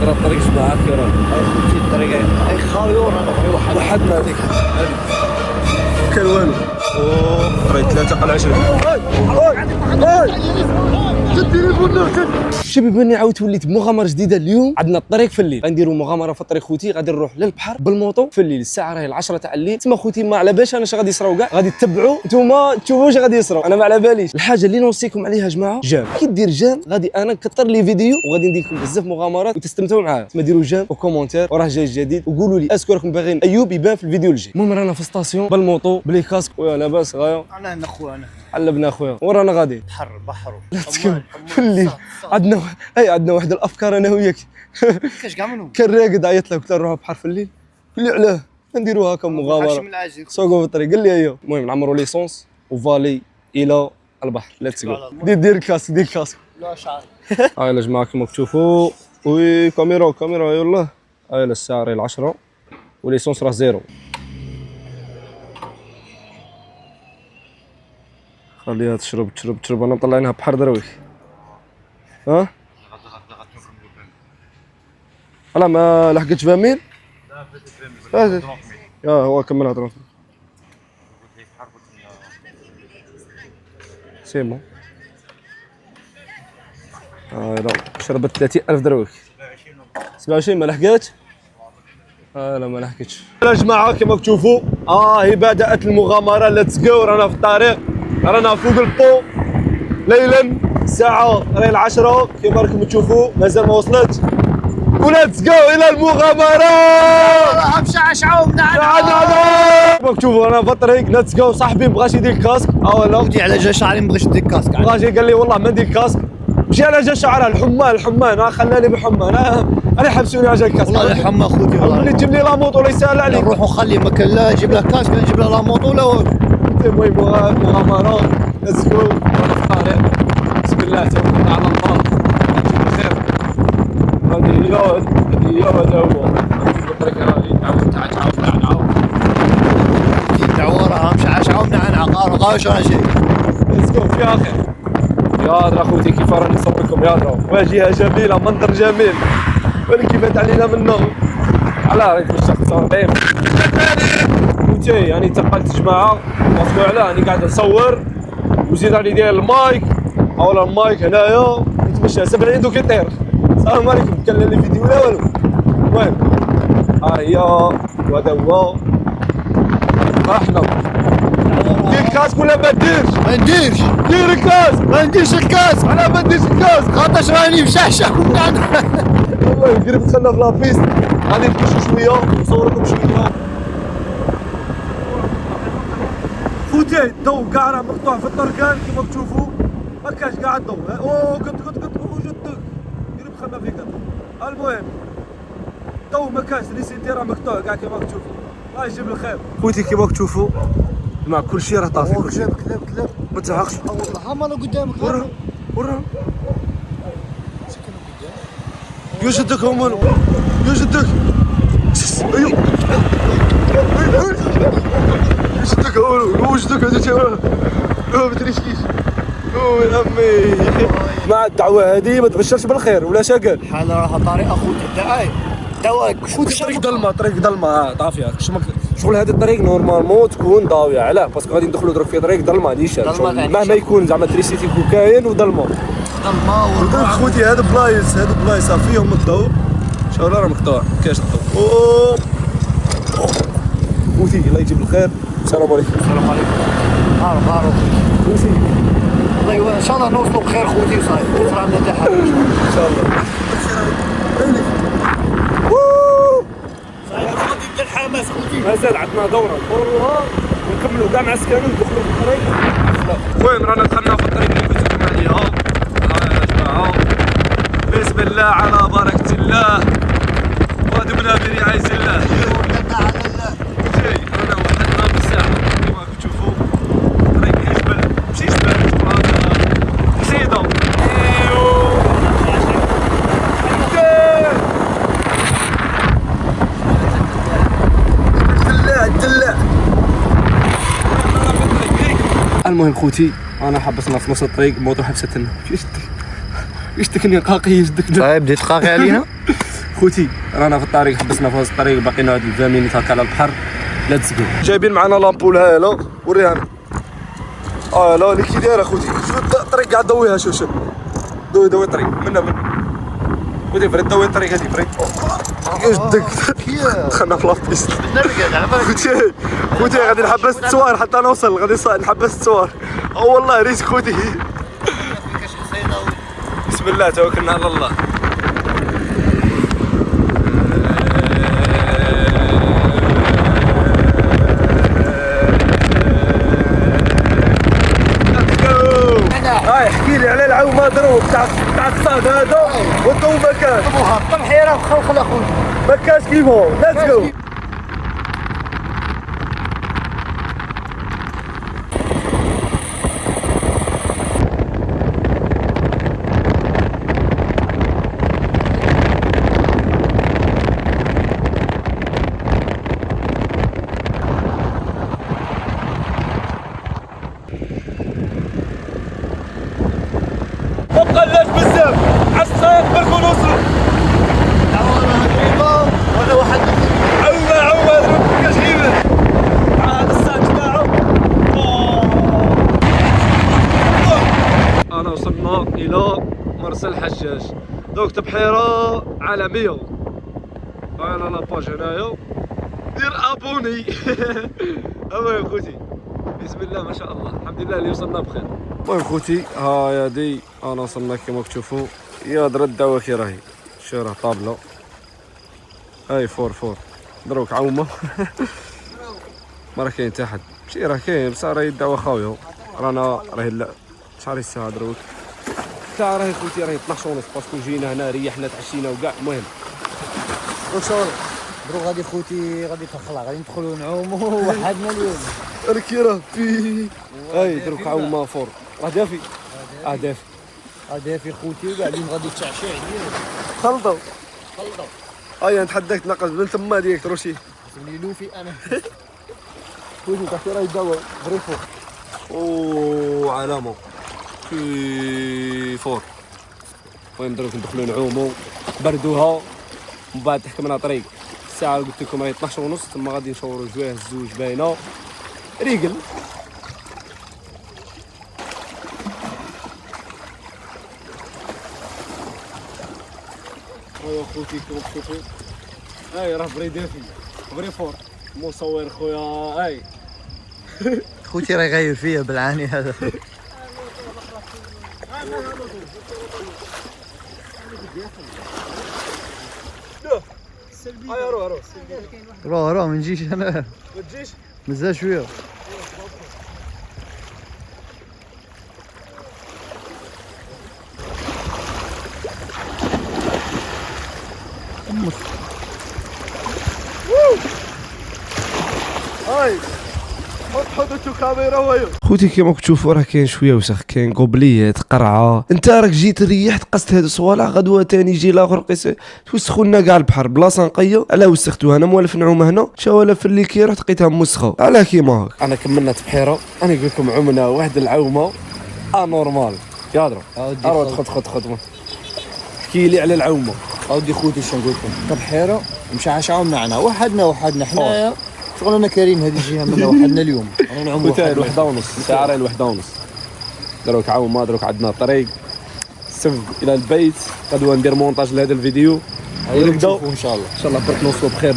ترى الطريق جماعة كي راه في الطريق اي خاوي ورانا وحدنا هذيك كان والو طريق 3 على 10 شباب بني عاودت وليت بمغامره جديده اليوم. عندنا الطريق في الليل، غنديروا مغامره في الطريق خوتي، غادي نروح للبحر بالموطو في الليل. الساعه راهي 10 تاع الليل. تما خوتي ما على بالش انا اش غادي يصراو كاع، غادي تتبعوا نتوما تشوفوا واش غادي يصراو، انا ما على باليش. الحاجه اللي نوصيكم عليها جماعه جام، كي دير جام غادي انا نكثر لي فيديو وغادي ندير لكم بزاف مغامرات وتستمتعوا معاها. تما ديروا جام وكومونتير وراه جاي جديد وقولوا لي اسكو راكم باغيين ايوب يبان في الفيديو الجاي. المهم رانا في ستاسيون بالموطو بلي كاسك ويا لاباس غايا انا خويا انا علبنا خويا ورانا غادي بحر في الليل. عندنا عندنا واحد الافكار انا وياك. كاش كاع منهم كان راقد عيط له قلت له نروحوا بحر في الليل، قال لي علاه نديروا هكا مغامره سوقوا في الطريق. قال لي ايوا. المهم نعمروا ليسونس وفالي الى البحر. ليتس جو. دير الكاسك دير الكاسك. لا شعري هاي يا جماعه كما تشوفوا. وي كاميرا يلا. هاي الساعه راهي 10 وليسونس راه زيرو. خليها تشرب انا مطلعينها بحر درويش. ها لا ما لحقتش 20 ميل. لا يا هو كملها 30 سي بون. لا شربت 30,000 درويش. 27 ما لحقتش. لا ما لحقتش يا جماعه. كما تشوفوا هي بدات المغامره. ليتس جو. رانا في الطريق، رانا فوق البو ليلا. الساعه راهي 10 كما راكم تشوفوا مازال ما وصلتش. وليتس جو الى المغامره. مشعشعوا كما تشوفوا انا في الطريق. ليتس جو. صاحبي مبغاش يدير الكاسك ولا ودي على جا شعري ما بغيتش ندير كاسك. بغاش قال لي والله ما ندير الكاسك. مشي على جا شعره الحمان خلاني بحمى. انا حبسوني على جا الكاسك. والله الحمى خوتي والله. اللي تجيب لي لا موطو ولا يسهل عليك. نروح ونخلي مكان لا نجيب له كاسك لا نجيب له لا موطو ولا والو. المهم مغامره. ليتس جو. بسم الله توكلنا على الله. نجيب الخير. هذه هذا هو الطريق. راهي تعاود الدعوه راها مشعشعوا نعنع غاوش انا جاي. ليتس جو فيها خير. يا درا خوتي كيف راني نصور لكم. يا درا واجهه جميله منظر جميل ولكن كيفات علينا من النوم. علاه راني نتمشى 45 خوتي يعني تقلت جماعه. باسكو علاه راني قاعد نصور وزيد راني داير المايك اولا المايك هنايا نتمشى 70 دوك يطير. السلام عليكم. كان لي فيديو ولا والو. المهم ها هي وهذا هو. احنا دير الكاسك ولا ما ديرش؟ ما نديرش. دير الكاسك. ما نديرش الكاسك. انا ما نديرش الكاسك خاطرش راني مشعشع والله قريب دخلنا في لابيست. غادي نتمشوا شويه ونصور لكم شويه. خوتي الضو كاع راه مقطوع في الطرقان كما تشوفوا. ما كاش كاع الضو. كنت وجدتك قريب دخلنا فيك. المهم الضو ما كاش. ليسيتي راه مقطوع كاع كما تشوفوا. الله يجيب الخير. خوتي كما تشوفوا مع كل شيء راه طافي. كذاب ما تزعقش. والله هما انا قدامك. ورا يوجدك هما يوجدك. ايوه يوجدك هذا ما تدريش كيف. يا عمي مع الدعوه هذه ما تبشرش بالخير ولا شقال. حال راها طريقه خوتي دواك طريق ضلمه طافيه. شغل هذا الطريق نورمالمون تكون ضاويه. علاه باسكو غادي ندخلوا درك في طريق ضلمه نيشان مهما يكون زعما تريسيتي يكون كاين وضلمه. ضلمه خوتي. هاد بلايص فيهم الضوء. شوف راه مقطوع كاش الضوء. خوتي الله يجيب الخير. السلام عليكم. السلام عليكم. هارو خوتي والله ان شاء الله نوصلوا بخير خوتي. صاير كثر عندنا تحرك ان شاء الله. غادي ندير حماس خوتي. مازال عندنا دوره نخرجوها ونكملوا كاع مع السكانين ندخلوا في الطريق. المهم رانا دخلنا في الطريق اللي قلت لكم عليها. ها يا جماعه بسم الله على بركه الله ودمنا برعايه الله. رانا وحدنا بالساعه كما تشوفوا. الطريق يجبل ماشي جبل قصيده. الدلاع. المهم خوتي انا حبسنا في نص الطريق. موطو حبستنا. ايش تكني قاقي يجدك. طيب بديت قاقي علينا. خوتي رانا في الطريق، حبسنا في وسط الطريق، باقينا هاد 20 مينيت هكا على البحر. ليتس جو. جايبين معنا لامبول. ها لا وريها لنا. لا اللي كي دايره خوتي. شوف الطريق قاعد ضويها. شوف ضوي الطريق منا خوتي. فريد ضوي الطريق هادي فريد. يدك دخلنا في لابيست. نرقد على بالك. خوتي غادي نحبس التصوير حتى نوصل. غادي نحبس التصوير. والله ريسك خوتي. بسم الله توكلنا على الله. احكي لي على العومه دروب تاع الصاد هذا وانتو مكان الطمحيره وخلخل اخويا ما كاش كيفهم. ليتس جو. بقاش بزاف عالصايب بركو نوصلوا. ولا واحد عومه دروب كاش كيفاش مع هذا الصاد تباعو. انا وصلنا الى مرسى الحجاج. دوك تبحيره عالميه. انا لاباج هنايا دير ابوني. اما يا خوتي بسم الله ما شاء الله الحمد لله اللي وصلنا بخير. المهم خوتي ها يا دي انا وصلنا كما تشوفوا. يا درا الدعوه كي راهي. شو راه طابله هاي فور دروك عومه. ما راه كاين حتى حد. ماشي راه كاين بصح راهي الدعوه خاويه. رانا راهي لا شحال الساعه دروك تاع راهي خوتي راهي 12 ونص باسكو جينا هنا ريحنا تعشينا وكاع. المهم وصل دروك غادي خوتي غادي تخلع غادي ندخلوا نعوموا وحدنا اليوم. ركيره في هاي دروك عومه فور. راه دافي دافي دافي خوتي وبعدين غادي تشعشع عليا. خلطوا هيا نتحداك تنقص من تما ديك تروشي. سمي لوفي انا. خوتي تحت راهي الدواء بريفو. علامه في فور. المهم دروك ندخلوا نعوموا بردوها ومن بعد تحكمنا طريق. الساعه قلت لكم راهي 12 ونص. تما غادي نشوروا جويه الزوج باينه ريقل. هاي خوتي كيما تشوفوا هاي راه بري دافي بري فور. مصور خويا هاي خوتي راه يغير فيا بالعاني هذا. هاي روح ما نجيش انا. ما تجيش مازال شويه. هاي ما تحطوا كاميرا ويا خوتي. كيما كتشوفوا راه كاين شويه وسخ. كاين قبليات قرعه. انت راك جيت ريحت قصت هاد الصوالح غدوه تاني يجي الاخر قيس توسخوا لنا كاع البحر بلاصه نقيه. علاه وسختوها انا موالف نعوم هنا شوالا في اللي كي رحت لقيتها مسخه. علاه كيما هاك. انا كملنا تبحيره. انا نقول لكم عمنا واحد العومه نورمال. يا درا خد احكي لي على العومه. اودي خوتي شنو نقول لكم تبحيره مشعشعوا معنا وحدنا حنايا شغلنا كريم هذه الجهه منا وحدنا اليوم. انا نعوم الوحده ونص ساعه راهي الوحده ونص. دروك عومه دروك عندنا طريق سف الى البيت. غدوه ندير مونتاج لهذا الفيديو ونبداو ان شاء الله برك نوصلوا بخير.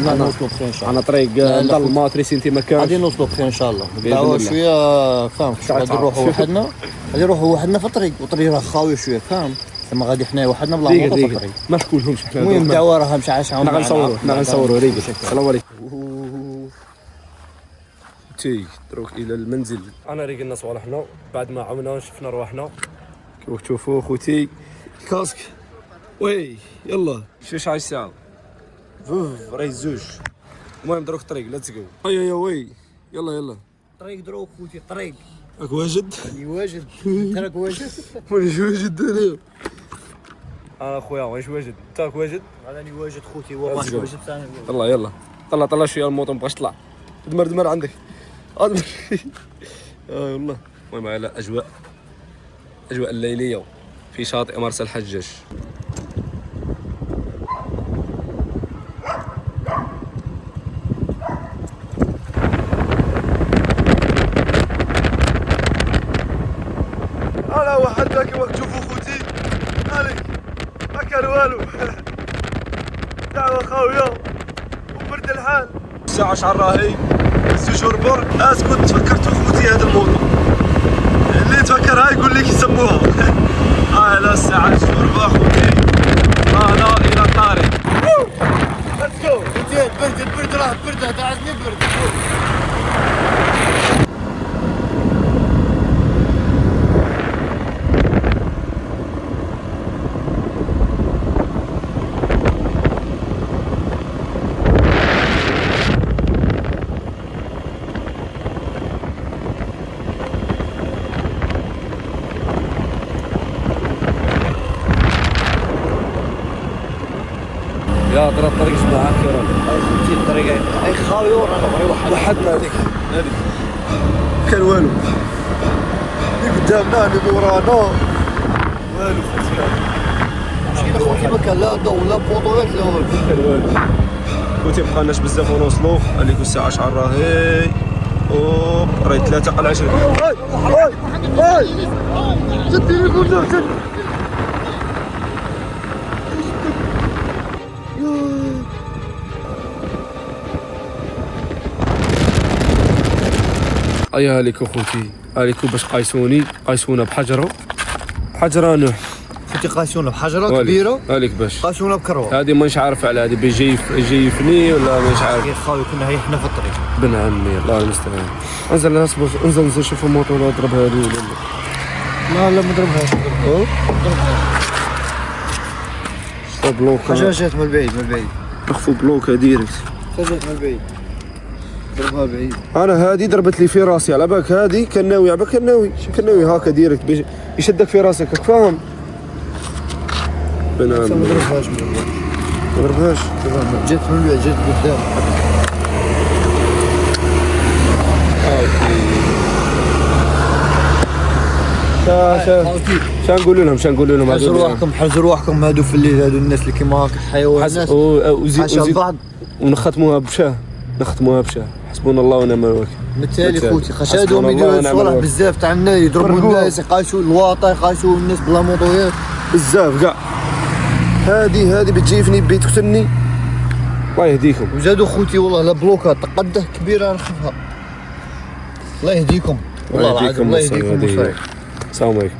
نوصلوا بخير ان شاء الله. انا طريق ظلمه 3 سنتي ما كانش. غادي نوصلوا بخير ان شاء الله. دعوه شويه فاهم. غادي نروحوا وحدنا في الطريق والطريق راه خاوي شويه فاهم. ثم غادي حنايا وحدنا بلا موطه في الطريق. ما شكولهمش حنا. المهم الدعوه راها مشعشعه. غنصوروا ريقل. السلام عليكم. تي دروك الى المنزل. انا ريقلنا صوالحنا بعد ما عمنا شفنا رواحنا كيما تشوفوا خوتي. الكاسك وي يلا شوف شحال الساعه راهي الزوج. المهم دروك الطريق ليتس جو. يا وي يلا طريق دروك خوتي طريق. راك واجد؟ راني واجد. انت راك واجد؟ مانيش واجد انا. انا خويا مانيش واجد. انت راك واجد؟ راني واجد خوتي. هو ماشي واجد ثاني. يلا طلع شويه الموطو مابغاش تطلع. دمر عندك. والله. المهم على اجواء الليليه في شاطئ مرسى الحجاج. والو. دعوة خاوية وبرد الحال. الساعة 10 راهي سجور بور. اسكت تفكرت اخوتي هذا الموضوع اللي تفكرها يقول لك يسموها. لا الساعة سجور بور اخوتي. لا الى الطريق. ليتس جو. البرد راه برد تعزني برد. يا ترى الطريق معاك يا راجل. في الطريق اي خاوي ورانا وحدنا هذيك كان والو. اللي قدامنا اللي ورانا والو. مشينا خوتي ما كان لا ضو لا بوطوات لا والو. كان والو. كنتي مبقالناش بزاف ونوصلوا. عليكم الساعة 10 راهي. اوب راهي 3 قل 10. هاي شديني قدام شد. ايا عليكم خوتي عليكم باش قايسونا بحجره نوح. خوتي قاسونا بحجره كبيره. عليك باش قاسونا بكروه. هذه مانيش عارف على هذه بيجيفني ولا مانيش عارف. يا خاوي كنا هي حنا في الطريق. بن عمي الله المستعان. انزل شوف الموطور اضرب هذه ولا لا ما ضربهاش. بلوك حاجه جات من بعيد اخفوا بلوكه ديريكت. جات من بعيد ضربها بعيد. انا هذه ضربت لي في راسي على بالك. هذه كان ناوي على بالك كان ناوي هكا ديريكت يشدك في راسك راك فاهم. بن عمي ما ضربهاش جات من بعيد جات قدام. شنقول لهم حذروا روحكم هادو في الليل. هادو الناس اللي كيما هاك حيوانات حاشا البعض. ونختموها بشاه حسبنا الله ونعم الوكيل. بالتالي خوتي خشادهم يديروا الصوالح بزاف تاع الناس يضربوا الناس يقاسوا الواطه يقاسوا الناس بلا موطويات بزاف كاع. هذه بتجيفني بتقتلني. الله يهديكم. وزادوا خوتي والله لا بلوكات تقده كبيره نخفها. الله يهديكم والله العظيم الله يهديكم. السلام عليكم.